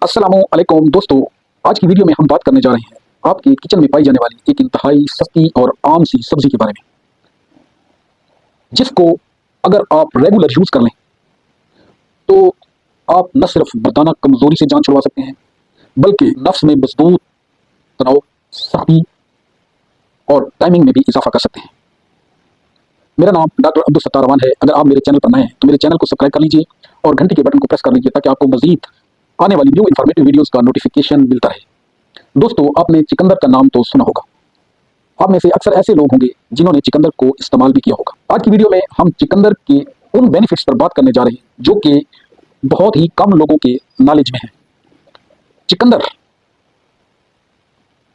अस्सलामुअलैकुम दोस्तों, आज की वीडियो में हम बात करने जा रहे हैं आपके किचन में पाई जाने वाली एक इंतहाई सस्ती और आम सी सब्जी के बारे में, जिसको अगर आप रेगुलर यूज़ कर लें तो आप न सिर्फ मर्दाना कमज़ोरी से जान छुड़वा सकते हैं, बल्कि नफ्स में मजबूत तनाव, सख्ती और टाइमिंग में भी इजाफा कर सकते हैं। मेरा नाम डॉक्टर अब्दुल सत्तार रवान है। अगर आप मेरे चैनल पर नए हैं तो मेरे चैनल को सब्सक्राइब कर लीजिए और घंटी के बटन को प्रेस कर लीजिए ताकि आपको मजीद आने वाली न्यू इन्फॉर्मेटिव वीडियोस का नोटिफिकेशन मिलता रहे। दोस्तों, आपने चिकंदर का नाम तो सुना होगा। आप में से अक्सर ऐसे लोग होंगे जिन्होंने चिकंदर को इस्तेमाल भी किया होगा। आज की वीडियो में हम चिकंदर के उन बेनिफिट्स पर बात करने जा रहे हैं जो कि बहुत ही कम लोगों के नॉलेज में है। चिकंदर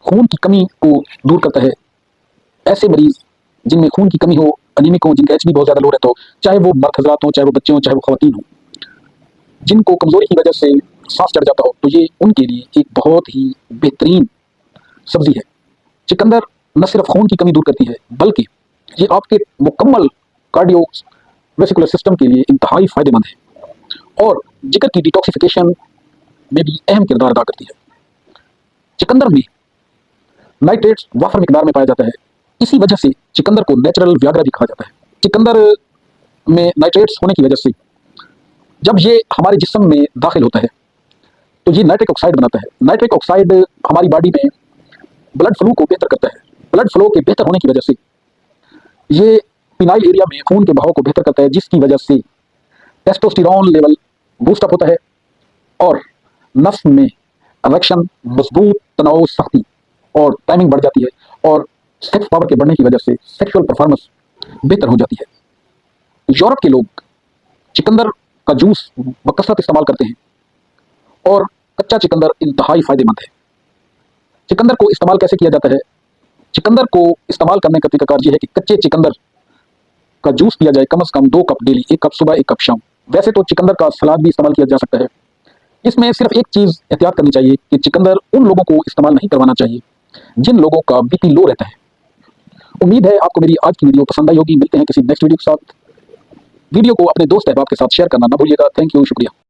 खून की कमी को दूर करता है। ऐसे मरीज जिनमें खून की कमी हो, अनीमिक हो, जिनका एचबी बहुत ज़्यादा लो रहता हो, चाहे वो मर्द हजरात हो, चाहे वो बच्चे हों, चाहे वो खवातीन हो, जिनको कमज़ोरी की वजह से सांस चढ़ जाता हो, तो ये उनके लिए एक बहुत ही बेहतरीन सब्जी है। चिकंदर न सिर्फ खून की कमी दूर करती है, बल्कि ये आपके मुकम्मल कार्डियो वेसिकुलर सिस्टम के लिए इंतहाई फ़ायदेमंद है और जिगर की डिटॉक्सिफिकेशन में भी अहम किरदार अदा करती है। चिकंदर में नाइट्रेट्स वाफर मिकदार में पाया जाता है। इसी वजह से चिकंदर को नेचुरल व्याग्रा भी कहा जाता है। चिकंदर में नाइट्रेट्स होने की वजह से जब ये हमारे जिस्म में दाखिल होता है तो ये नाइट्रिक ऑक्साइड बनाता है। नाइट्रिक ऑक्साइड हमारी बॉडी में ब्लड फ्लो को बेहतर करता है। ब्लड फ्लो के बेहतर होने की वजह से ये पिनाइल एरिया में खून के बहाव को बेहतर करता है, जिसकी वजह से टेस्टोस्टेरोन लेवल बूस्ट अप होता है और नफ्स में इरेक्शन, मजबूत तनाव, सख्ती और टाइमिंग बढ़ जाती है और सेक्स पावर के बढ़ने की वजह से सेक्सुअल परफॉर्मेंस बेहतर हो जाती है। यूरोप के लोग चिकंदर का जूस बकसरत इस्तेमाल करते हैं और कच्चा चिकंदर इंतहाई फायदेमंद है। चिकंदर को इस्तेमाल कैसे किया जाता है? चिकंदर को इस्तेमाल करने का तरीकाकार ये है कि कच्चे चिकंदर का जूस पिया जाए कम से कम 2 कप डेली, 1 कप सुबह, 1 कप शाम। वैसे तो चिकंदर का सलाद भी इस्तेमाल किया जा सकता है। इसमें सिर्फ एक चीज़ एहतियात करनी चाहिए कि चिकंदर उन लोगों को इस्तेमाल नहीं करवाना चाहिए जिन लोगों का बीपी लो रहता है। उम्मीद है आपको मेरी आज की वीडियो पसंद आई होगी। मिलते हैं किसी नेक्स्ट वीडियो के साथ। वीडियो को अपने दोस्त अहबाब के साथ शेयर करना ना भूलिएगा। थैंक यू, शुक्रिया।